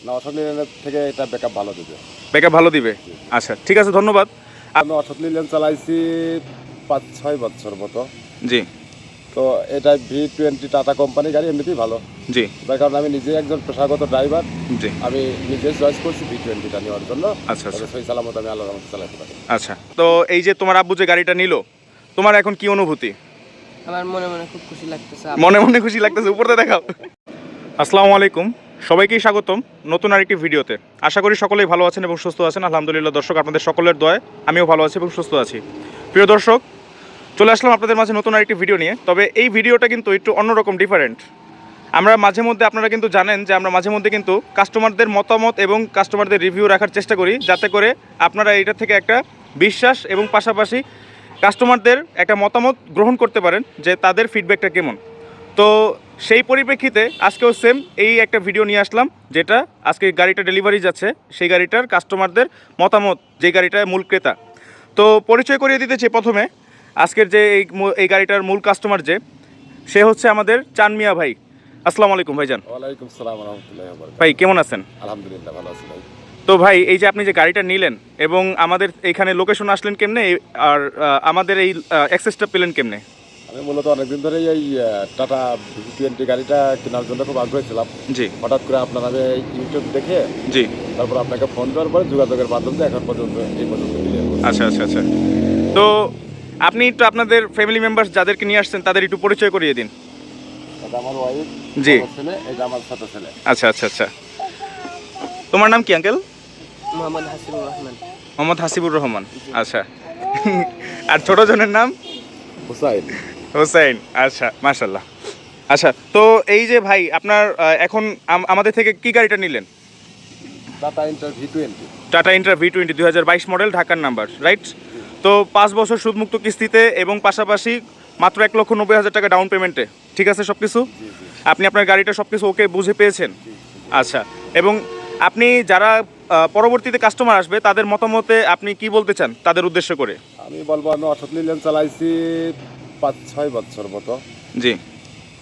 না, অশোক লিল্যান্ডের থেকে এটা ব্যাকআপ ভালো দেবে। ব্যাকআপ ভালো দিবে? আচ্ছা, ঠিক আছে, ধন্যবাদ। আমি অশোক লিল্যান্ড চালাইছি 5-6 বছর মতো। জি তো এটা V20 টাটা কোম্পানি গাড়ি, এমনিতেই ভালো। জি তার কারণ আমি নিজেই একজন পেশাগত ড্রাইভার। জি। আমি নিজে চয়েস করছি V20টা নেওয়ার জন্য। আচ্ছা আচ্ছা সেই সালামত আমি আল্লাহর রহমতে চালাতে পারি। আচ্ছা, তো এই যে তোমার আব্বু যে গাড়িটা নিল, তোমার এখন কি অনুভূতি? আমার মনে মনে খুব খুশি লাগতেছে। মনে মনে খুশি লাগতেছে, উপরে দেখাও। আসসালামু আলাইকুম, সবাইকেই স্বাগতম নতুন আরেকটি ভিডিওতে। আশা করি সকলেই ভালো আছেন এবং সুস্থ আছেন। আলহামদুলিল্লাহ দর্শক, আপনাদের সকলের দয়ায় আমিও ভালো আছি এবং সুস্থ আছি। প্রিয় দর্শক, চলে আসলাম আপনাদের মাঝে নতুন আরেকটি ভিডিও নিয়ে। তবে এই ভিডিওটা কিন্তু একটু অন্যরকম, ডিফারেন্ট। আমরা মাঝে মধ্যে, আপনারা কিন্তু জানেন যে আমরা মাঝে মধ্যে কিন্তু কাস্টমারদের মতামত এবং কাস্টমারদের রিভিউ রাখার চেষ্টা করি, যাতে করে আপনারা এটা থেকে একটা বিশ্বাস এবং পাশাপাশি কাস্টমারদের একটা মতামত গ্রহণ করতে পারেন যে তাদের ফিডব্যাকটা কেমন। তো সেই পরিপ্রেক্ষিতে আজকেও সেম এই একটা ভিডিও নিয়ে আসলাম, যেটা আজকে গাড়িটা ডেলিভারি যাচ্ছে, সেই গাড়িটার কাস্টমারদের মতামত, যে গাড়িটার মূল ক্রেতা। তো পরিচয় করিয়ে দিতেছি প্রথমে, আজকের যে এই গাড়িটার মূল কাস্টমার সে হচ্ছে আমাদের চান মিয়া ভাই। আসসালামু আলাইকুম ভাইজান। ওয়ালাইকুম সালাম ওয়া রাহমাতুল্লাহি ওয়া বারাকাতুহু। ভাই কেমন আছেন? আলহামদুলিল্লাহ ভালো আছি ভাই। তো ভাই, এই যে আপনি যে গাড়িটা নিলেন এবং আমাদের এখানে লোকেশন আসলেন কেমনে, আর আমাদের এই অ্যাক্সেসটা পেলেন কেমনে? আমি মূলত অনেকদিন ধরেই এই টাটা V20 গাড়িটা কেনার জন্য খুব আগ্রহী ছিলাম। জি হঠাৎ করে আপনার আমি ইউটিউব দেখে জি। তারপর আপনাকে ফোন দেওয়ার পরে যোগাযোগের মাধ্যমে এখন পর্যন্ত এই পর্যন্ত ক্লিয়ার করছি। আচ্ছা আচ্ছা আচ্ছা। তো আপনি একটু আপনাদের ফ্যামিলি মেম্বার্স যাদেরকে নিয়ে আসছেন তাদের একটু পরিচয় করিয়ে দিন। এটা আমার ওয়াইফ, জি। আমার ছেলে, এটা আমার ছোট ছেলে। আচ্ছা আচ্ছা আচ্ছা। তোমার নাম কি আঙ্কেল? মোহাম্মদ হাসিবুর রহমান। মোহাম্মদ হাসিবুর রহমান। আচ্ছা। আর ছোট জনের নাম? হুসাইন। হোসাইন। আচ্ছা, মাশাল্লাহ। আচ্ছা, তো এই যে ভাই আপনার এখন আমাদের থেকে কি গাড়িটা নিলেন? Tata inter V20। Tata Intra V20 2022 model, ঢাকার নাম্বার, রাইট? তো 5 বছর সুদমুক্ত কিস্তিতে এবং পাশাপাশি মাত্র 1,90,000 টাকা ডাউন পেমেন্টে, ঠিক আছে সব কিছু? আপনি আপনার গাড়িটা সব কিছু ওকে বুঝে পেয়েছেন? আচ্ছা, এবং আপনি যারা পরবর্তীতে কাস্টমার আসবে তাদের মতামতে আপনি কি বলতে চান তাদের উদ্দেশ্য করে? আমি বলবো আমি অশোক লিল্যান্ড চালাইছি 5-6 বছর মতো। জি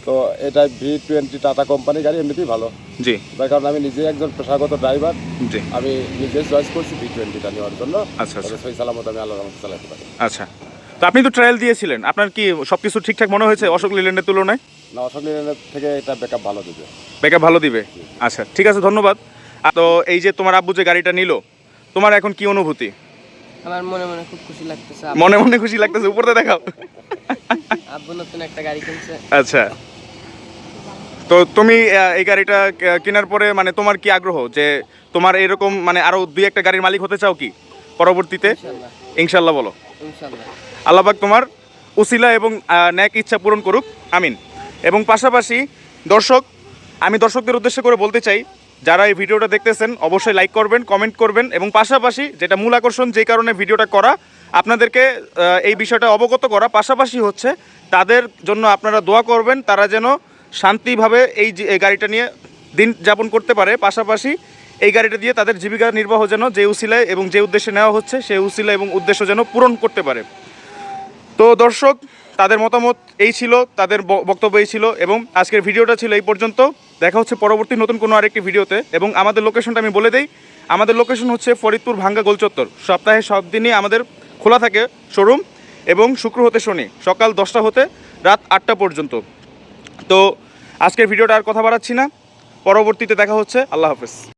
তো এটা V20 টাটা কোম্পানি গাড়ি, এমনিতেই ভালো। জি তার কারণ আমি নিজেই একজন পেশাগত ড্রাইভার। জি। আমি নিজে চয়েস করছি V20টা নেওয়ার জন্য। আচ্ছা আচ্ছা সেই সালামত আমি আল্লাহর রহমতে চালাতে পারি। আচ্ছা। তো আপনি তো ট্রায়াল দিয়েছিলেন, আপনার কি সব কিছু ঠিকঠাক মনে হয়েছে অশোক লিল্যান্ডের তুলনায়? না, অশোক লিল্যান্ডের থেকে এটা ব্যাকআপ ভালো দেবে। ব্যাকআপ ভালো দিবে? আচ্ছা, ঠিক আছে, ধন্যবাদ। তো এই যে তোমার আব্বু যে গাড়িটা নিল, তোমার এখন কি অনুভূতি? আমার মনে মনে খুব খুশি লাগতেছে। মনে মনে খুশি লাগতেছে, উপরে দেখাও। আব্বু নতুন একটা গাড়ি কিনছে। আচ্ছা, তো তুমি এই গাড়িটা কেনার পরে মানে তোমার কি আগ্রহ যে তোমার এরকম মানে আরো 2-1টা গাড়ির মালিক হতে চাও কি পরবর্তীতে? ইনশাআল্লাহ। ইনশাল্লাহ বলো। ইনশাআল্লাহ। আল্লাহ পাক তোমার উসিলা এবং ন্যাক ইচ্ছা পূরণ করুক, আমিন। এবং পাশাপাশি দর্শক, আমি দর্শকদের উদ্দেশ্য করে বলতে চাই, যারা এই ভিডিওটা দেখতেছেন অবশ্যই লাইক করবেন, কমেন্ট করবেন, এবং পাশাপাশি যেটা মূল আকর্ষণ, যেই কারণে ভিডিওটা করা, আপনাদেরকে এই বিষয়টা অবগত করা, পাশাপাশি হচ্ছে তাদের জন্য আপনারা দোয়া করবেন, তারা যেন শান্তিভাবে এই গাড়িটা নিয়ে দিন যাপন করতে পারে, পাশাপাশি এই গাড়িটা দিয়ে তাদের জীবিকা নির্বাহ যেন যে উসিলায় এবং যে উদ্দেশ্যে নেওয়া হচ্ছে সেই উসিলা এবং উদ্দেশ্য যেন পূরণ করতে পারে। তো দর্শক, তাদের মতামত এই ছিল, তাদের বক্তব্য এই ছিল, এবং আজকের ভিডিওটা ছিল এই পর্যন্ত। দেখা হচ্ছে পরবর্তী নতুন কোনো আরেকটি ভিডিওতে। এবং আমাদের লোকেশনটা আমি বলে দিই, আমাদের লোকেশন হচ্ছে ফরিদপুর ভাঙ্গা গোলচত্বর। সপ্তাহে সব দিনই আমাদের খোলা থাকে শোরুম, এবং শুক্র হতে শনি সকাল 10টা হতে রাত 8টা পর্যন্ত। তো আজকের ভিডিওটা আর কথা বাড়াচ্ছি না, পরবর্তীতে দেখা হচ্ছে। আল্লাহ হাফেজ।